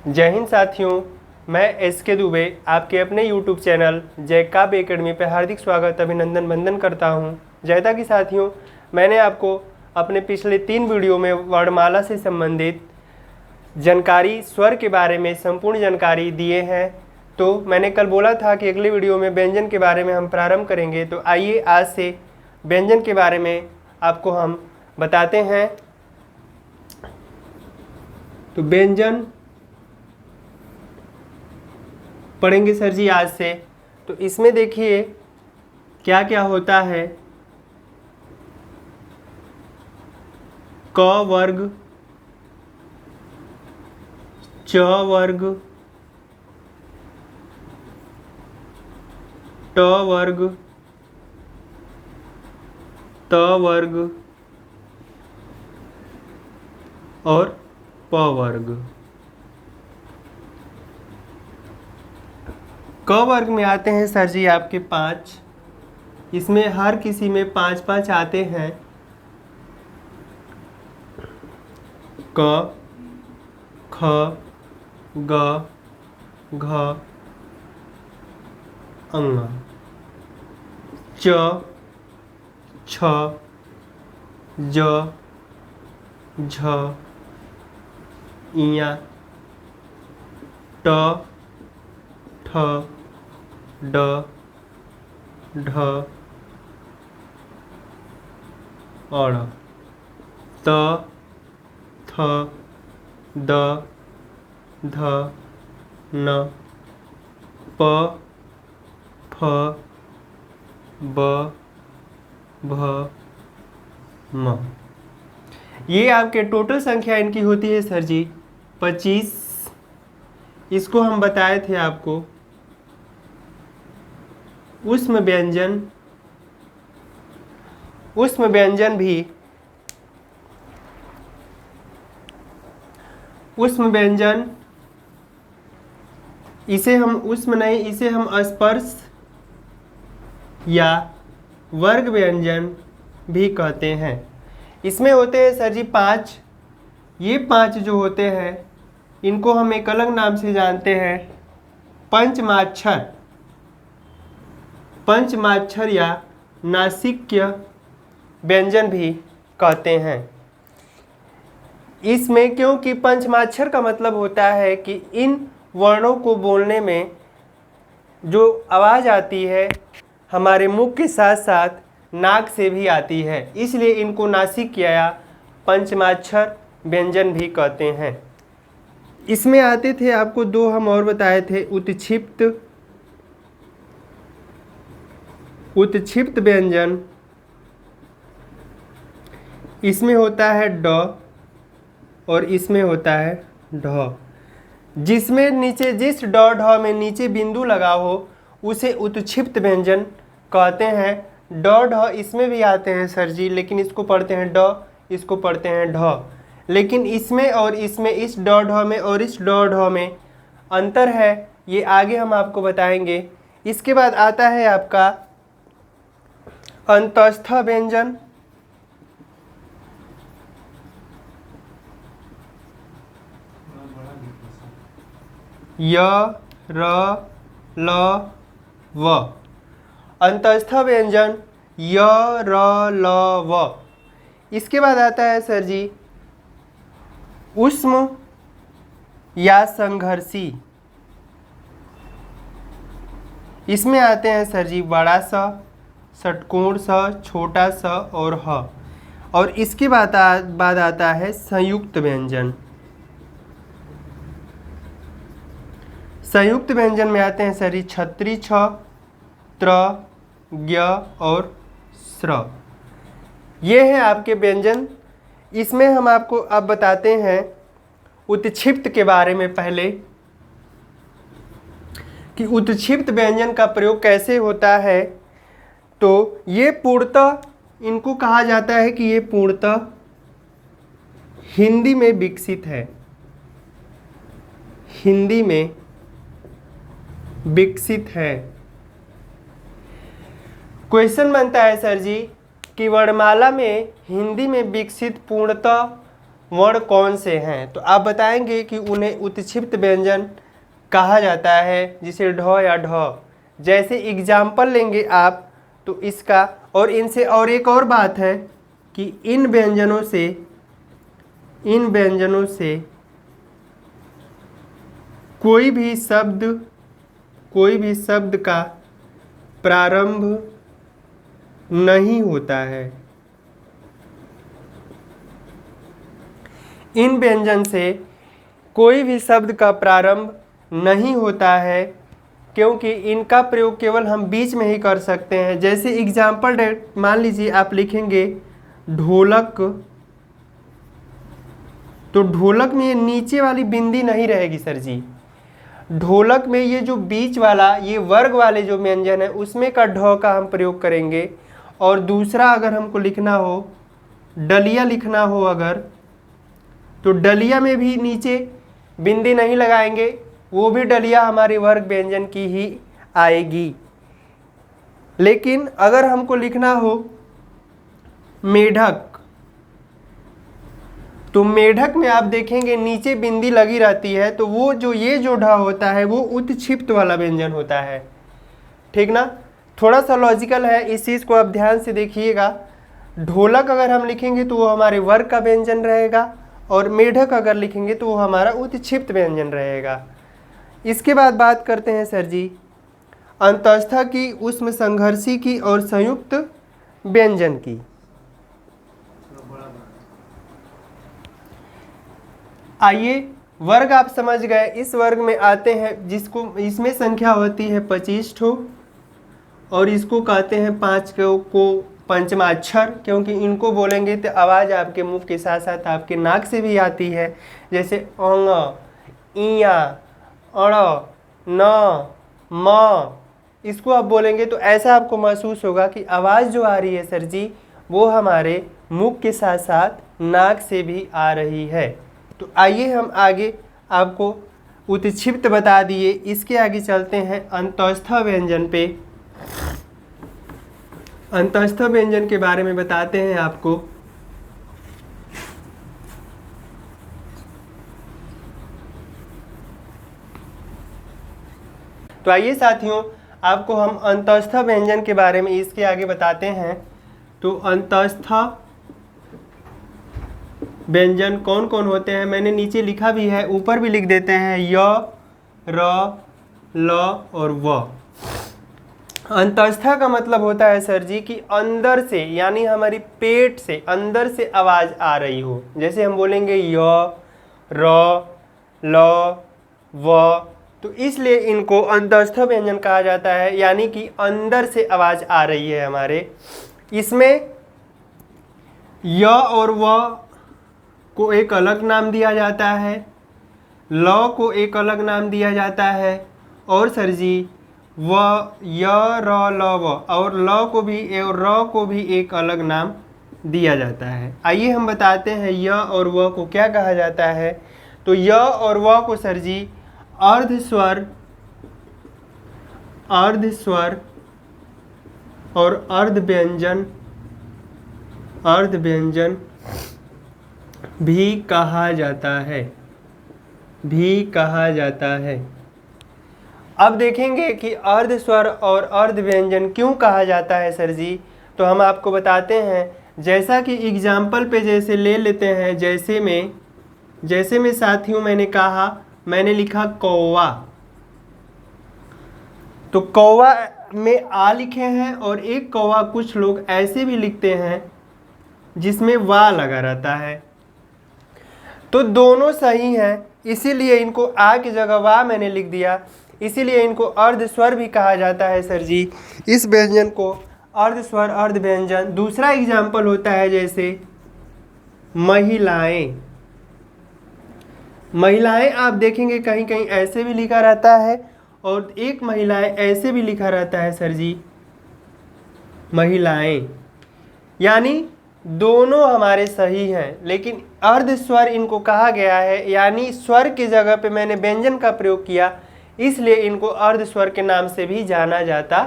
जय हिंद साथियों, मैं एस.के. दुबे आपके अपने YouTube चैनल जय काव्य एकेडमी पे हार्दिक स्वागत अभिनंदन वंदन करता हूँ। जैसा कि साथियों मैंने आपको अपने पिछले 3 वीडियो में वर्णमाला से संबंधित जानकारी स्वर के बारे में संपूर्ण जानकारी दिए हैं। तो मैंने कल बोला था कि अगले वीडियो में व्यंजन के बारे में हम प्रारंभ करेंगे। तो आइए आज से व्यंजन के बारे में आपको हम बताते हैं। तो व्यंजन पढ़ेंगे सर जी आज से। तो इसमें देखिए क्या क्या होता है। क वर्ग, च वर्ग, ट वर्ग, त वर्ग और प वर्ग। क वर्ग में आते हैं सर जी आपके 5। इसमें हर किसी में 5-5 आते हैं। क, ख, ग, घ, अंग, च, छ, ज, झ, इया, ट, ठ, ड, ढ, अड़, त, थ, द, ध, न, प, फ, ब, भ, म। ये आपके टोटल संख्या इनकी होती है सर जी 25। इसको हम बताए थे आपको ऊष्म व्यंजन। ऊष्म व्यंजन भी ऊष्म व्यंजन, इसे हम ऊष्म नहीं, इसे हम स्पर्श या वर्ग व्यंजन भी कहते हैं। इसमें होते हैं सर जी 5। ये 5 जो होते हैं इनको हम एक अलग नाम से जानते हैं पंचमाक्षर। पंचमाक्षर या नासिक्य व्यंजन भी कहते हैं। इसमें क्योंकि पंचमाक्षर का मतलब होता है कि इन वर्णों को बोलने में जो आवाज़ आती है हमारे मुख के साथ साथ नाक से भी आती है, इसलिए इनको नासिक्य या पंचमाक्षर व्यंजन भी कहते हैं। इसमें आते थे आपको 2 हम और बताए थे उत्क्षिप्त। उत्क्षिप्त व्यंजन, इसमें होता है ड और इसमें होता है ढ। जिसमें नीचे जिस ड ढ में नीचे बिंदु लगा हो उसे उत्क्षिप्त व्यंजन कहते हैं। ड ढ इसमें भी आते हैं सर जी, लेकिन इसको पढ़ते हैं ड, इसको पढ़ते हैं ढ। लेकिन इसमें और इसमें, इस ड ढ में और इस ड ढ में अंतर है, ये आगे हम आपको बताएंगे। इसके बाद आता है आपका अंतस्थ व्यंजन। य, र, ल, व। अंतस्थ व्यंजन य, र, ल, व। इसके बाद आता है सर जी ऊष्म या संघर्षी। इसमें आते हैं सर जी बड़ा सा, षटकोण सा, छोटा सा और ह। और इसके बाद आता है संयुक्त व्यंजन। संयुक्त व्यंजन में आते हैं सर जी छत्री, छ, त्र, ज्ञ और स्र। ये है आपके व्यंजन। इसमें हम आपको अब बताते हैं उत्क्षिप्त के बारे में पहले, कि उत्क्षिप्त व्यंजन का प्रयोग कैसे होता है। तो ये पूर्णतः इनको कहा जाता है कि ये पूर्णतः हिंदी में विकसित है। हिंदी में विकसित है। क्वेश्चन बनता है सर जी कि वर्णमाला में हिंदी में विकसित पूर्णतः वर्ण कौन से हैं? तो आप बताएंगे कि उन्हें उत्क्षिप्त व्यंजन कहा जाता है, जिसे ढ या ढ। जैसे एग्जाम्पल लेंगे आप तो इसका, और इनसे और एक और बात है कि इन व्यंजनों से कोई भी शब्द का प्रारंभ नहीं होता है। इन व्यंजन से कोई भी शब्द का प्रारंभ नहीं होता है, क्योंकि इनका प्रयोग केवल हम बीच में ही कर सकते हैं। जैसे एग्जाम्पल मान लीजिए आप लिखेंगे ढोलक, तो ढोलक में ये नीचे वाली बिंदी नहीं रहेगी सर जी। ढोलक में ये जो बीच वाला, ये वर्ग वाले जो व्यंजन है उसमें का ढ का हम प्रयोग करेंगे। और दूसरा अगर हमको लिखना हो, डलिया लिखना हो अगर, तो डलिया में भी नीचे बिंदी नहीं लगाएंगे, वो भी डलिया हमारे वर्ग व्यंजन की ही आएगी। लेकिन अगर हमको लिखना हो मेढक, तो मेढक में आप देखेंगे नीचे बिंदी लगी रहती है, तो वो जो ये जो ढ होता है वो उत्क्षिप्त वाला व्यंजन होता है। ठीक ना? थोड़ा सा लॉजिकल है, इस चीज़ को आप ध्यान से देखिएगा। ढोलक अगर हम लिखेंगे तो वो हमारे वर्ग का व्यंजन रहेगा, और मेढक अगर लिखेंगे तो वो हमारा उत्क्षिप्त व्यंजन रहेगा। इसके बाद बात करते हैं सर जी अंतस्थ की, उष्म संघर्षी की और संयुक्त व्यंजन की। आइए, वर्ग आप समझ गए। इस वर्ग में आते हैं जिसको, इसमें संख्या होती है 25 ठो, और इसको कहते हैं 5 को पंचमाक्षर, क्योंकि इनको बोलेंगे तो आवाज़ आपके मुंह के साथ साथ आपके नाक से भी आती है। जैसे औंग, इया, अड़, न, म, इसको आप बोलेंगे तो ऐसा आपको महसूस होगा कि आवाज़ जो आ रही है सर जी वो हमारे मुख के साथ साथ नाक से भी आ रही है। तो आइए हम आगे आपको उत्क्षिप्त बता दिए, इसके आगे चलते हैं अंतस्थ व्यंजन पे। अंतस्थ व्यंजन के बारे में बताते हैं आपको। तो आइए साथियों, आपको हम अंतस्थ व्यंजन के बारे में इसके आगे बताते हैं। तो अंतस्थ व्यंजन कौन कौन होते हैं मैंने नीचे लिखा भी है, ऊपर भी लिख देते हैं। य, र, ल और व। अंतस्थ का मतलब होता है सर जी कि अंदर से, यानी हमारी पेट से अंदर से आवाज़ आ रही हो। जैसे हम बोलेंगे य, र, ल, व, तो इसलिए इनको अंतस्थ व्यंजन कहा जाता है, यानी कि अंदर से आवाज़ आ रही है हमारे। इसमें य और व को एक अलग नाम दिया जाता है, ल को एक अलग नाम दिया जाता है, और सर जी व, य, र, ल, व, और ल को भी और र को भी एक अलग नाम दिया जाता है। आइए हम बताते हैं य और व को क्या कहा जाता है। तो य और व को सर जी अर्ध स्वर और अर्ध व्यंजन भी कहा जाता है। अब देखेंगे कि अर्ध स्वर और अर्ध व्यंजन क्यों कहा जाता है सर जी, तो हम आपको बताते हैं। जैसा कि एग्जाम्पल पे जैसे ले लेते हैं, जैसे में साथियों मैंने लिखा कौवा, तो कौवा में आ लिखे हैं, और एक कौवा कुछ लोग ऐसे भी लिखते हैं जिसमें वा लगा रहता है। तो दोनों सही हैं, इसीलिए इनको आ की जगह वा मैंने लिख दिया, इसीलिए इनको अर्ध स्वर भी कहा जाता है सर जी। इस व्यंजन को अर्ध स्वर अर्ध व्यंजन। दूसरा एग्जाम्पल होता है जैसे महिलाएं आप देखेंगे कहीं कहीं ऐसे भी लिखा रहता है, और एक महिलाएं ऐसे भी लिखा रहता है सर जी, महिलाएं। यानी दोनों हमारे सही हैं, लेकिन अर्ध स्वर इनको कहा गया है, यानी स्वर की जगह पे मैंने व्यंजन का प्रयोग किया, इसलिए इनको अर्ध स्वर के नाम से भी जाना जाता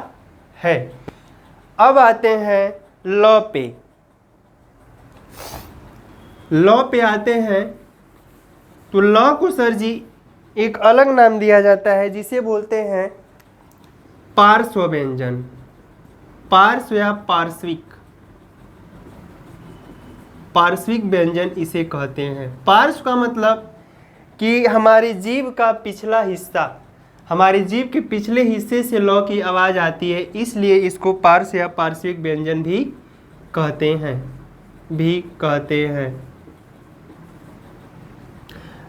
है। अब आते हैं ल पे। लौ पे आते हैं तो लौ को सर जी एक अलग नाम दिया जाता है जिसे बोलते हैं पार्श्व व्यंजन। पार्श्व या पार्श्विक व्यंजन इसे कहते हैं। पार्श्व का मतलब कि हमारी जीभ का पिछला हिस्सा, हमारी जीभ के पिछले हिस्से से लौ की आवाज़ आती है, इसलिए इसको पार्श्व या पार्श्विक व्यंजन भी कहते हैं।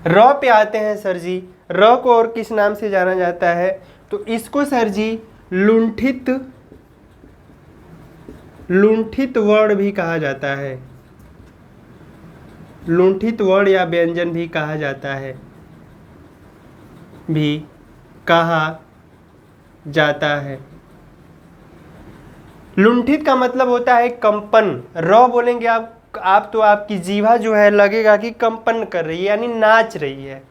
र पे आते हैं सर जी। र को और किस नाम से जाना जाता है तो इसको सर जी लुंठित वर्ण भी कहा जाता है। लुंठित वर्ण या व्यंजन भी कहा जाता है, लुंठित का मतलब होता है कंपन। र बोलेंगे आप तो आपकी जीभा जो है लगेगा कि कंपन कर रही है यानी नाच रही है।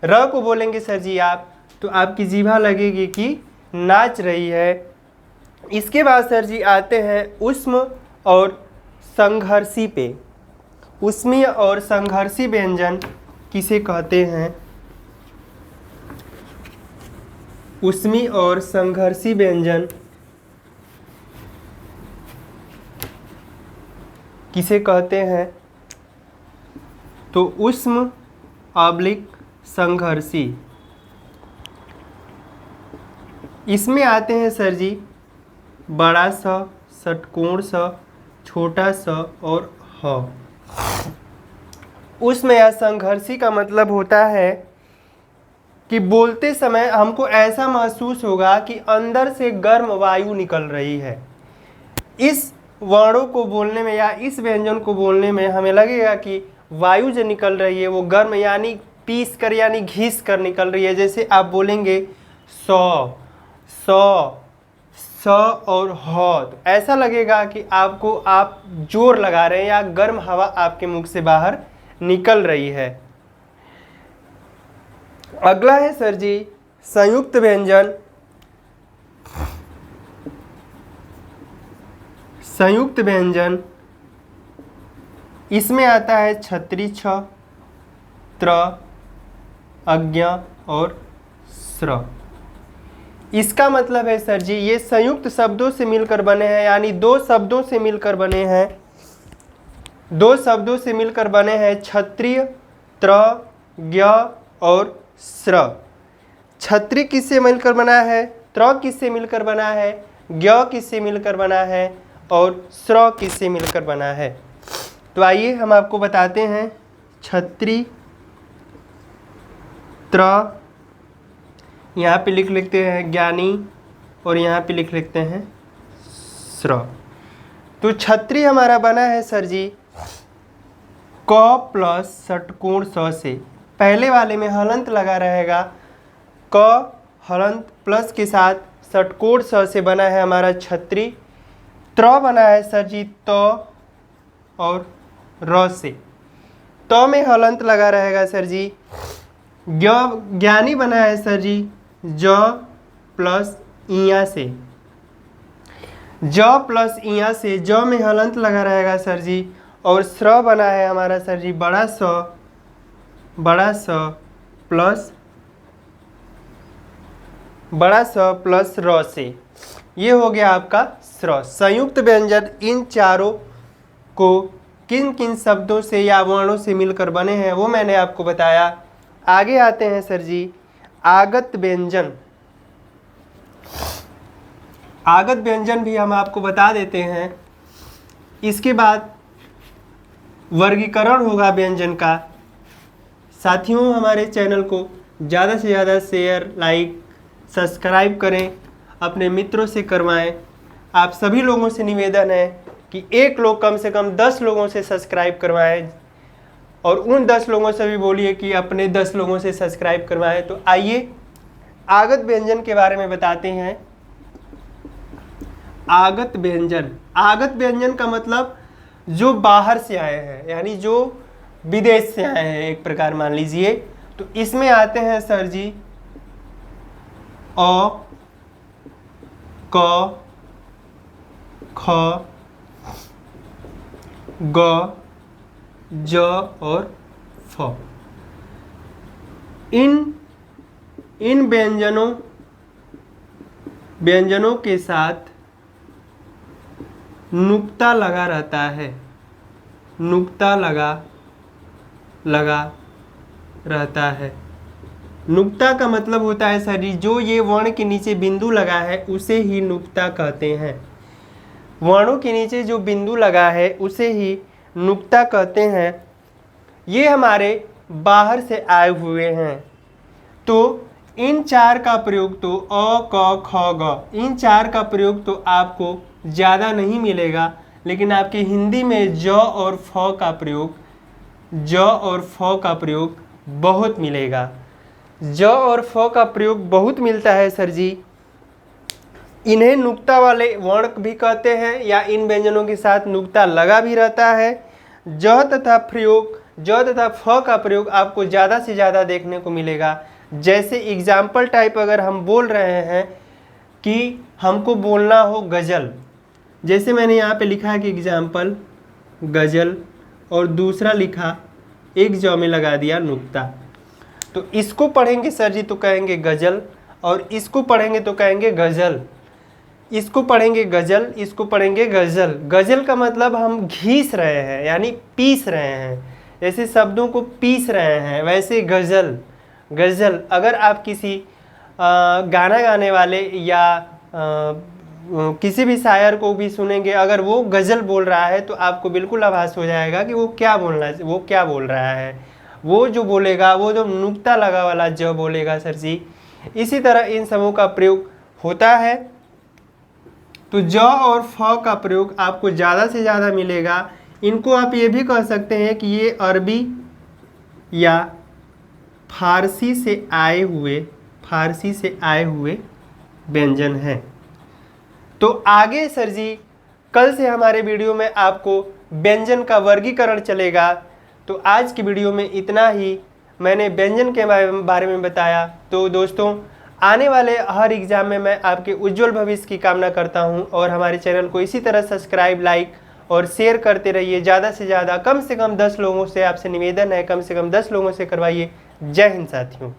र को बोलेंगे सर जी आप तो आपकी जीभा लगेगी कि नाच रही है। इसके बाद सर जी आते हैं ऊष्म और संघर्षी पे। ऊष्मीय और संघर्षी व्यंजन किसे कहते हैं? ऊष्मी और संघर्षी व्यंजन किसे कहते हैं? तो ऊष्म ऑब्लिक संघर्षी। इसमें आते हैं सर जी बड़ा स, षटकोण स, छोटा स और ह। ऊष्म या संघर्षी का मतलब होता है कि बोलते समय हमको ऐसा महसूस होगा कि अंदर से गर्म वायु निकल रही है। इस वर्णों को बोलने में या इस व्यंजन को बोलने में हमें लगेगा कि वायु जो निकल रही है वो गर्म यानी पीस कर यानी घिस कर निकल रही है। जैसे आप बोलेंगे सौ, स और ह, तो ऐसा लगेगा कि आप जोर लगा रहे हैं या गर्म हवा आपके मुख से बाहर निकल रही है। अगला है सर जी संयुक्त व्यंजन। संयुक्त व्यंजन इसमें आता है छत्री, छ, त्र, अज्ञ और स्र। इसका मतलब है सर जी ये संयुक्त शब्दों से मिलकर बने हैं यानी दो शब्दों से मिलकर बने हैं क्षत्रिय, त्र, ज्ञ और स्र। क्षत्रिय किससे मिलकर बना है? त्र किससे मिलकर बना है? ज्ञ किससे मिलकर बना है? और स्र किससे मिलकर बना है? तो आइए हम आपको बताते हैं। क्षत्रिय, त्र, यहाँ पे लिख लेते हैं ज्ञानी और यहाँ पे लिख लेते हैं स्र। तो क्षत्रिय हमारा बना है सर जी क प्लस षटकोण स से। पहले वाले में हलंत लगा रहेगा, क हलंत प्लस के साथ षटकोण स से बना है हमारा क्षत्रिय। त्र बना है सर जी त और र से। त में हलंत लगा रहेगा सर जी। ज्ञानी बना है सर जी ज प्लस इया से। ज प्लस इया से ज में हलंत लगा रहेगा सर जी। और स्र बना है हमारा सर जी बड़ा स प्लस र से। ये हो गया आपका स्र। संयुक्त व्यंजन इन चारों को किन किन शब्दों से या वर्णों से मिलकर बने हैं वो मैंने आपको बताया। आगे आते हैं सर जी आगत व्यंजन। आगत व्यंजन भी हम आपको बता देते हैं। इसके बाद वर्गीकरण होगा व्यंजन का। साथियों हमारे चैनल को ज़्यादा से ज़्यादा शेयर, लाइक, सब्सक्राइब करें, अपने मित्रों से करवाएं। आप सभी लोगों से निवेदन है कि एक लोग कम से कम 10 लोगों से सब्सक्राइब करवाएं और उन 10 लोगों से भी बोलिए कि अपने 10 लोगों से सब्सक्राइब करवाएं। तो आइए आगत व्यंजन के बारे में बताते हैं। आगत व्यंजन का मतलब जो बाहर से आए हैं यानी जो विदेश से आए हैं एक प्रकार मान लीजिए। तो इसमें आते हैं सर जी अ, क, ख, ग, ज और फ। इन व्यंजनों के साथ नुक्ता लगा रहता है, नुक्ता लगा रहता है। नुक्ता का मतलब होता है सर जो ये वर्ण के नीचे बिंदु लगा है उसे ही नुक्ता कहते हैं। वर्णों के नीचे जो बिंदु लगा है उसे ही नुक्ता कहते हैं। ये हमारे बाहर से आए हुए हैं। तो इन चार का प्रयोग तो अ क ख ग, इन चार का प्रयोग तो आपको ज़्यादा नहीं मिलेगा, लेकिन आपके हिंदी में ज और फ का प्रयोग बहुत मिलेगा। ज और फ का प्रयोग बहुत मिलता है सर जी। इन्हें नुक्ता वाले वर्ण भी कहते हैं या इन व्यंजनों के साथ नुक्ता लगा भी रहता है। ज तथा फ का प्रयोग आपको ज़्यादा से ज़्यादा देखने को मिलेगा। जैसे एग्जाम्पल टाइप अगर हम बोल रहे हैं कि हमको बोलना हो गज़ल, जैसे मैंने यहाँ पे लिखा है कि एग्जाम्पल गज़ल और दूसरा लिखा एक ज में लगा दिया नुक्ता, तो इसको पढ़ेंगे सर जी तो कहेंगे गज़ल, और इसको पढ़ेंगे तो कहेंगे गज़ल, इसको पढ़ेंगे गज़ल, इसको पढ़ेंगे गज़ल। गज़ल का मतलब हम घीस रहे हैं यानी पीस रहे हैं, जैसे शब्दों को पीस रहे हैं वैसे गज़ल। अगर आप किसी गाना गाने वाले या किसी भी शायर को भी सुनेंगे, अगर वो गज़ल बोल रहा है तो आपको बिल्कुल आभास हो जाएगा कि वो क्या बोल रहा है। वो जो बोलेगा वो जो नुक्ता लगा वाला ज बोलेगा सर जी। इसी तरह इन समूह का प्रयोग होता है। तो ज और फ का प्रयोग आपको ज़्यादा से ज़्यादा मिलेगा। इनको आप ये भी कह सकते हैं कि ये अरबी या फारसी से आए हुए व्यंजन हैं। तो आगे सर जी कल से हमारे वीडियो में आपको व्यंजन का वर्गीकरण चलेगा। तो आज की वीडियो में इतना ही, मैंने व्यंजन के बारे में बताया। तो दोस्तों आने वाले हर एग्ज़ाम में मैं आपके उज्जवल भविष्य की कामना करता हूं, और हमारे चैनल को इसी तरह सब्सक्राइब, लाइक और शेयर करते रहिए ज़्यादा से ज़्यादा। कम से कम 10 लोगों से आपसे निवेदन है, कम से कम 10 लोगों से करवाइए। जय हिंद साथियों।